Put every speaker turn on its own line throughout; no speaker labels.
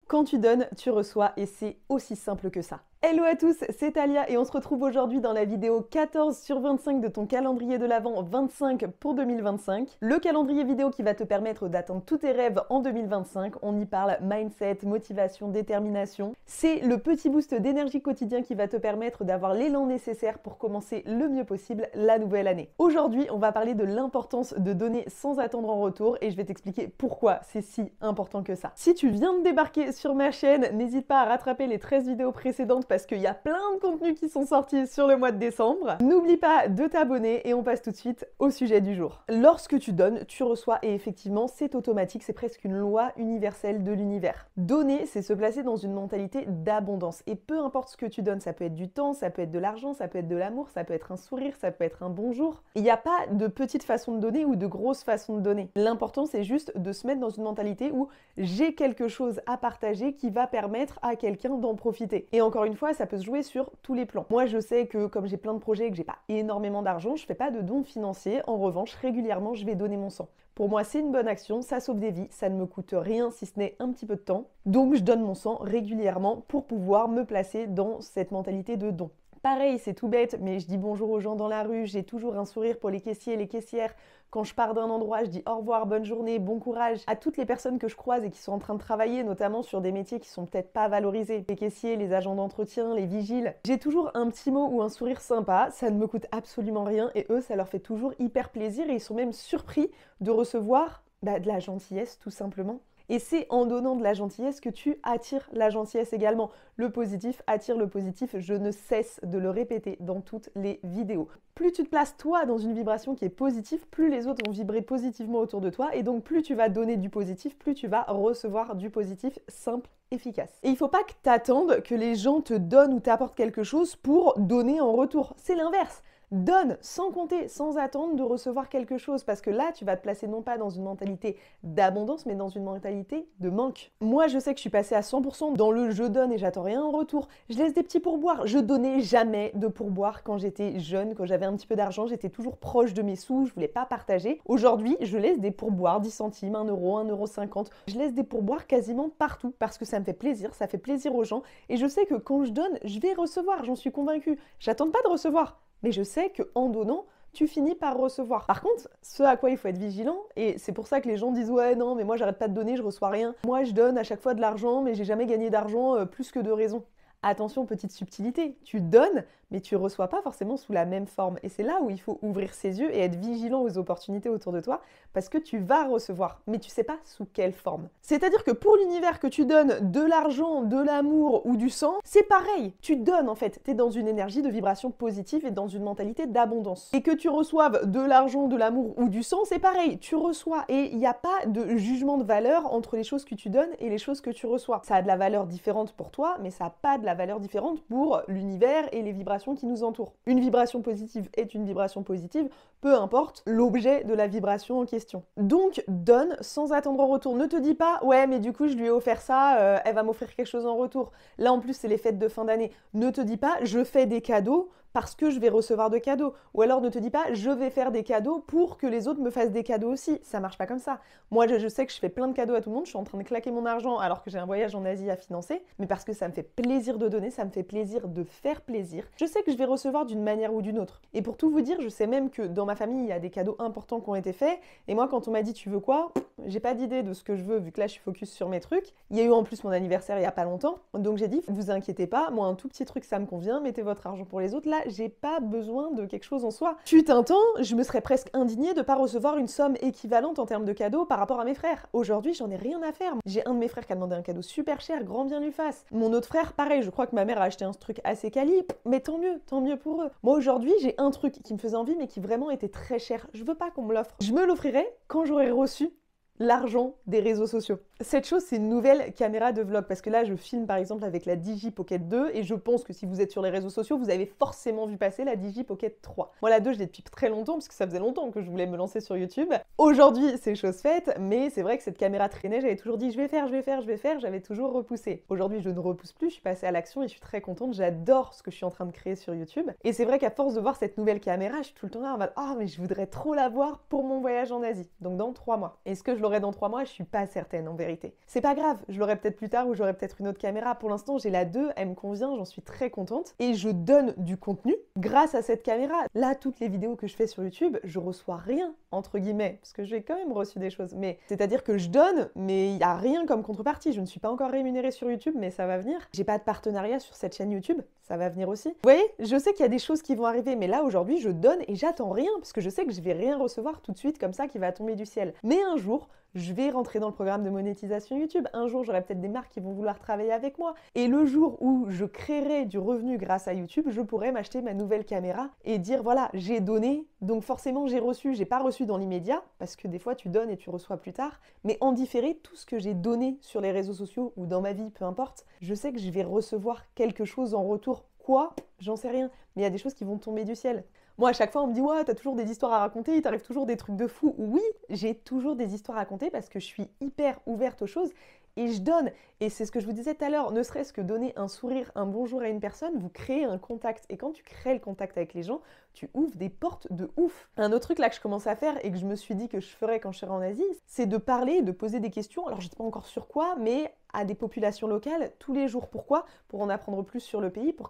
Quand tu donnes, tu reçois et c'est aussi simple que ça. Hello à tous, c'est Talia et on se retrouve aujourd'hui dans la vidéo 14 sur 25 de ton calendrier de l'Avent 25 pour 2025. Le calendrier vidéo qui va te permettre d'atteindre tous tes rêves en 2025. On y parle mindset, motivation, détermination. C'est le petit boost d'énergie quotidien qui va te permettre d'avoir l'élan nécessaire pour commencer le mieux possible la nouvelle année. Aujourd'hui, on va parler de l'importance de donner sans attendre en retour et je vais t'expliquer pourquoi c'est si important que ça. Si tu viens de débarquer sur ma chaîne, n'hésite pas à rattraper les 13 vidéos précédentes parce qu'il y a plein de contenus qui sont sortis sur le mois de décembre. N'oublie pas de t'abonner et on passe tout de suite au sujet du jour. Lorsque tu donnes, tu reçois et effectivement c'est automatique, c'est presque une loi universelle de l'univers. Donner, c'est se placer dans une mentalité d'abondance et peu importe ce que tu donnes, ça peut être du temps, ça peut être de l'argent, ça peut être de l'amour, ça peut être un sourire, ça peut être un bonjour. Il n'y a pas de petite façon de donner ou de grosse façon de donner. L'important c'est juste de se mettre dans une mentalité où j'ai quelque chose à partager qui va permettre à quelqu'un d'en profiter. Et encore une fois, ça peut se jouer sur tous les plans. Moi, je sais que comme j'ai plein de projets et que j'ai pas énormément d'argent, je fais pas de dons financiers. En revanche, régulièrement, je vais donner mon sang. Pour moi, c'est une bonne action, ça sauve des vies, ça ne me coûte rien si ce n'est un petit peu de temps. Donc, je donne mon sang régulièrement pour pouvoir me placer dans cette mentalité de don. Pareil, c'est tout bête, mais je dis bonjour aux gens dans la rue, j'ai toujours un sourire pour les caissiers et les caissières. Quand je pars d'un endroit, je dis au revoir, bonne journée, bon courage à toutes les personnes que je croise et qui sont en train de travailler, notamment sur des métiers qui sont peut-être pas valorisés. Les caissiers, les agents d'entretien, les vigiles. J'ai toujours un petit mot ou un sourire sympa, ça ne me coûte absolument rien et eux, ça leur fait toujours hyper plaisir et ils sont même surpris de recevoir de la gentillesse tout simplement. Et c'est en donnant de la gentillesse que tu attires la gentillesse également. Le positif attire le positif, je ne cesse de le répéter dans toutes les vidéos. Plus tu te places toi dans une vibration qui est positive, plus les autres vont vibrer positivement autour de toi et donc plus tu vas donner du positif, plus tu vas recevoir du positif simple, efficace. Et il ne faut pas que tu attendes que les gens te donnent ou t'apportent quelque chose pour donner en retour. C'est l'inverse. Donne sans compter, sans attendre de recevoir quelque chose parce que là, tu vas te placer non pas dans une mentalité d'abondance, mais dans une mentalité de manque. Moi, je sais que je suis passée à 100% dans le je donne et j'attends rien en retour. Je laisse des petits pourboires. Je donnais jamais de pourboires quand j'étais jeune, quand j'avais un petit peu d'argent. J'étais toujours proche de mes sous, je voulais pas partager. Aujourd'hui, je laisse des pourboires, 10 centimes, 1 euro, 1,50 €. Je laisse des pourboires quasiment partout parce que ça me fait plaisir, ça fait plaisir aux gens. Et je sais que quand je donne, je vais recevoir, j'en suis convaincue. J'attends pas de recevoir. Mais je sais qu'en donnant, tu finis par recevoir. Par contre, ce à quoi il faut être vigilant, et c'est pour ça que les gens disent « Ouais, non, mais moi j'arrête pas de donner, je reçois rien. Moi je donne à chaque fois de l'argent, mais j'ai jamais gagné d'argent plus que de raison. » Attention, petite subtilité, tu donnes, mais tu ne reçois pas forcément sous la même forme. Et c'est là où il faut ouvrir ses yeux et être vigilant aux opportunités autour de toi, parce que tu vas recevoir, mais tu ne sais pas sous quelle forme. C'est-à-dire que pour l'univers que tu donnes de l'argent, de l'amour ou du sang, c'est pareil. Tu donnes en fait, tu es dans une énergie de vibration positive et dans une mentalité d'abondance. Et que tu reçoives de l'argent, de l'amour ou du sang, c'est pareil. Tu reçois et il n'y a pas de jugement de valeur entre les choses que tu donnes et les choses que tu reçois. Ça a de la valeur différente pour toi, mais ça n'a pas de la valeur différente pour l'univers et les vibrations qui nous entourent. Une vibration positive est une vibration positive, peu importe l'objet de la vibration en question. Donc, donne sans attendre en retour. Ne te dis pas « Ouais, mais du coup, je lui ai offert ça, elle va m'offrir quelque chose en retour. » Là, en plus, c'est les fêtes de fin d'année. Ne te dis pas « Je fais des cadeaux parce que je vais recevoir de cadeaux. » Ou alors ne te dis pas « Je vais faire des cadeaux pour que les autres me fassent des cadeaux aussi. » Ça marche pas comme ça. Moi, je sais que je fais plein de cadeaux à tout le monde. Je suis en train de claquer mon argent alors que j'ai un voyage en Asie à financer. Mais parce que ça me fait plaisir de donner, ça me fait plaisir de faire plaisir. Je sais que je vais recevoir d'une manière ou d'une autre. Et pour tout vous dire, je sais même que dans ma famille, il y a des cadeaux importants qui ont été faits. Et moi, quand on m'a dit « Tu veux quoi ?» J'ai pas d'idée de ce que je veux vu que là, je suis focus sur mes trucs. Il y a eu en plus mon anniversaire il y a pas longtemps. Donc j'ai dit « Vous inquiétez pas, moi, un tout petit truc, ça me convient. Mettez votre argent pour les autres. Là, j'ai pas besoin de quelque chose en soi. » Fut un temps, je me serais presque indignée de pas recevoir une somme équivalente en termes de cadeaux par rapport à mes frères. Aujourd'hui, j'en ai rien à faire. J'ai un de mes frères qui a demandé un cadeau super cher, grand bien lui fasse. Mon autre frère, pareil, je crois que ma mère a acheté un truc assez quali, mais tant mieux pour eux. Moi aujourd'hui, j'ai un truc qui me faisait envie mais qui vraiment était très cher. Je veux pas qu'on me l'offre. Je me l'offrirai quand j'aurai reçu l'argent des réseaux sociaux. Cette chose, c'est une nouvelle caméra de vlog, parce que là, je filme par exemple avec la Digi Pocket 2, et je pense que si vous êtes sur les réseaux sociaux, vous avez forcément vu passer la Digi Pocket 3. Moi, la 2, je l'ai depuis très longtemps, parce que ça faisait longtemps que je voulais me lancer sur YouTube. Aujourd'hui, c'est chose faite, mais c'est vrai que cette caméra traînait, j'avais toujours dit, je vais faire, j'avais toujours repoussé. Aujourd'hui, je ne repousse plus, je suis passée à l'action et je suis très contente, j'adore ce que je suis en train de créer sur YouTube. Et c'est vrai qu'à force de voir cette nouvelle caméra, je suis tout le temps là en mode, ah, mais je voudrais trop l'avoir pour mon voyage en Asie, donc dans 3 mois. Est-ce que je l'aurai dans 3 mois? Je suis pas certaine en vérité. vérité. C'est pas grave, je l'aurai peut-être plus tard ou j'aurai peut-être une autre caméra. Pour l'instant, j'ai la 2, elle me convient, j'en suis très contente. Et je donne du contenu grâce à cette caméra. Là, toutes les vidéos que je fais sur YouTube, je reçois rien, entre guillemets, parce que j'ai quand même reçu des choses. Mais c'est-à-dire que je donne, mais il n'y a rien comme contrepartie. Je ne suis pas encore rémunérée sur YouTube, mais ça va venir. J'ai pas de partenariat sur cette chaîne YouTube, ça va venir aussi. Vous voyez, je sais qu'il y a des choses qui vont arriver, mais là, aujourd'hui, je donne et j'attends rien, parce que je sais que je vais rien recevoir tout de suite comme ça qui va tomber du ciel. Mais un jour, je vais rentrer dans le programme de monétisation YouTube. Un jour, j'aurai peut-être des marques qui vont vouloir travailler avec moi. Et le jour où je créerai du revenu grâce à YouTube, je pourrai m'acheter ma nouvelle caméra et dire voilà, j'ai donné, donc forcément j'ai reçu. J'ai pas reçu dans l'immédiat, parce que des fois tu donnes et tu reçois plus tard. Mais en différé, tout ce que j'ai donné sur les réseaux sociaux ou dans ma vie, peu importe, je sais que je vais recevoir quelque chose en retour. Quoi? J'en sais rien. Mais il y a des choses qui vont tomber du ciel. Moi, à chaque fois, on me dit « Ouais, t'as toujours des histoires à raconter, il t'arrive toujours des trucs de fou. » Oui, j'ai toujours des histoires à raconter parce que je suis hyper ouverte aux choses et je donne. Et c'est ce que je vous disais tout à l'heure, ne serait-ce que donner un sourire, un bonjour à une personne, vous créez un contact. Et quand tu crées le contact avec les gens, tu ouvres des portes de ouf. Un autre truc là que je commence à faire et que je me suis dit que je ferais quand je serai en Asie, c'est de parler, de poser des questions. Alors, je ne sais pas encore sur quoi, mais à des populations locales tous les jours. Pourquoi? Pour en apprendre plus sur le pays, pour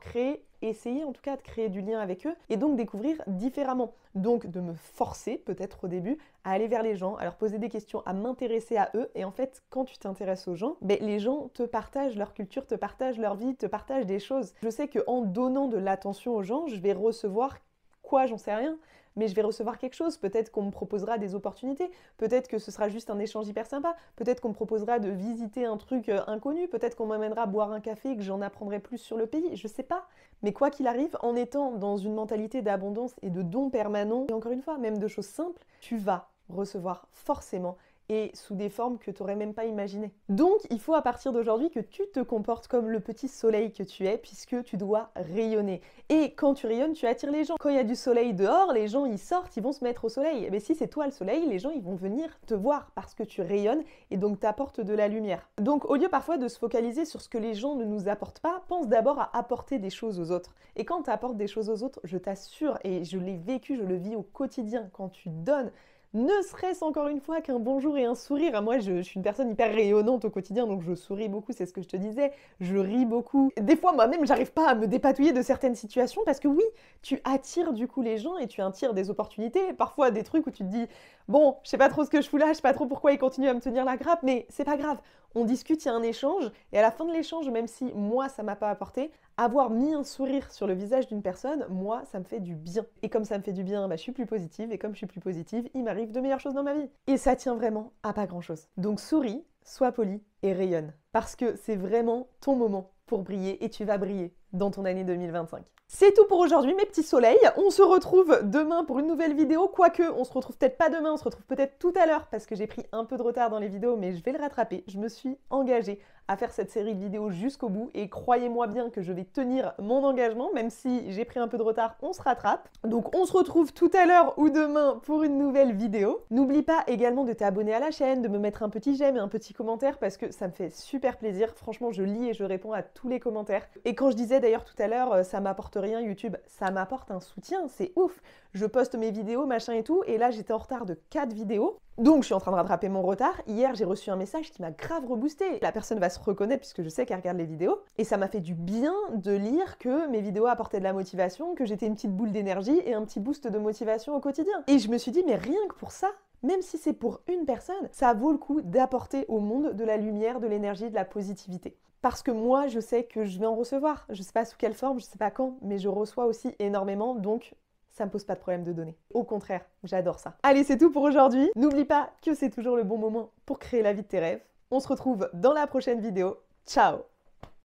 essayer en tout cas de créer du lien avec eux et donc découvrir différemment. Donc de me forcer peut-être au début à aller vers les gens, à leur poser des questions, à m'intéresser à eux. Et en fait, quand tu t'intéresses aux gens, les gens te partagent leur culture, te partagent leur vie, te partagent des choses. Je sais qu'en donnant de l'attention aux gens, je vais recevoir quoi, j'en sais rien, mais je vais recevoir quelque chose. Peut-être qu'on me proposera des opportunités, peut-être que ce sera juste un échange hyper sympa, peut-être qu'on me proposera de visiter un truc inconnu, peut-être qu'on m'amènera boire un café et que j'en apprendrai plus sur le pays, je sais pas. Mais quoi qu'il arrive, en étant dans une mentalité d'abondance et de don permanent, et encore une fois, même de choses simples, tu vas recevoir forcément et sous des formes que tu n'aurais même pas imaginées. Donc, il faut à partir d'aujourd'hui que tu te comportes comme le petit soleil que tu es, puisque tu dois rayonner. Et quand tu rayonnes, tu attires les gens. Quand il y a du soleil dehors, les gens, ils sortent, ils vont se mettre au soleil. Mais si c'est toi le soleil, les gens, ils vont venir te voir parce que tu rayonnes et donc t'apportes de la lumière. Donc, au lieu parfois de se focaliser sur ce que les gens ne nous apportent pas, pense d'abord à apporter des choses aux autres. Et quand tu apportes des choses aux autres, je t'assure, et je l'ai vécu, je le vis au quotidien, quand tu donnes, ne serait-ce encore une fois qu'un bonjour et un sourire. Moi, je suis une personne hyper rayonnante au quotidien, donc je souris beaucoup, c'est ce que je te disais. Je ris beaucoup. Des fois, moi-même, j'arrive pas à me dépatouiller de certaines situations parce que oui, tu attires du coup les gens et tu attires des opportunités. Parfois, des trucs où tu te dis, bon, je sais pas trop ce que je fous là, je sais pas trop pourquoi ils continuent à me tenir la grappe, mais c'est pas grave. On discute, il y a un échange, et à la fin de l'échange, même si moi, ça m'a pas apporté, avoir mis un sourire sur le visage d'une personne, moi, ça me fait du bien. Et comme ça me fait du bien, je suis plus positive, et comme je suis plus positive, il m'arrive de meilleures choses dans ma vie. Et ça tient vraiment à pas grand-chose. Donc souris, sois poli et rayonne. Parce que c'est vraiment ton moment pour briller, et tu vas briller dans ton année 2025. C'est tout pour aujourd'hui mes petits soleils, on se retrouve demain pour une nouvelle vidéo, quoique on se retrouve peut-être pas demain, on se retrouve peut-être tout à l'heure parce que j'ai pris un peu de retard dans les vidéos mais je vais le rattraper, je me suis engagée à faire cette série de vidéos jusqu'au bout et croyez-moi bien que je vais tenir mon engagement, même si j'ai pris un peu de retard, on se rattrape. Donc on se retrouve tout à l'heure ou demain pour une nouvelle vidéo. N'oublie pas également de t'abonner à la chaîne, de me mettre un petit j'aime et un petit commentaire parce que ça me fait super plaisir, franchement je lis et je réponds à tous les commentaires. Et quand je disais d'ailleurs tout à l'heure, ça m'apporte rien YouTube, ça m'apporte un soutien, c'est ouf. Je poste mes vidéos, machin et tout, et là j'étais en retard de 4 vidéos. Donc je suis en train de rattraper mon retard. Hier j'ai reçu un message qui m'a grave reboosté. La personne va se reconnaître puisque je sais qu'elle regarde les vidéos. Et ça m'a fait du bien de lire que mes vidéos apportaient de la motivation, que j'étais une petite boule d'énergie et un petit boost de motivation au quotidien. Et je me suis dit mais rien que pour ça, même si c'est pour une personne, ça vaut le coup d'apporter au monde de la lumière, de l'énergie, de la positivité. Parce que moi, je sais que je vais en recevoir. Je sais pas sous quelle forme, je sais pas quand, mais je reçois aussi énormément, donc ça me pose pas de problème de donner. Au contraire, j'adore ça. Allez, c'est tout pour aujourd'hui. N'oublie pas que c'est toujours le bon moment pour créer la vie de tes rêves. On se retrouve dans la prochaine vidéo. Ciao!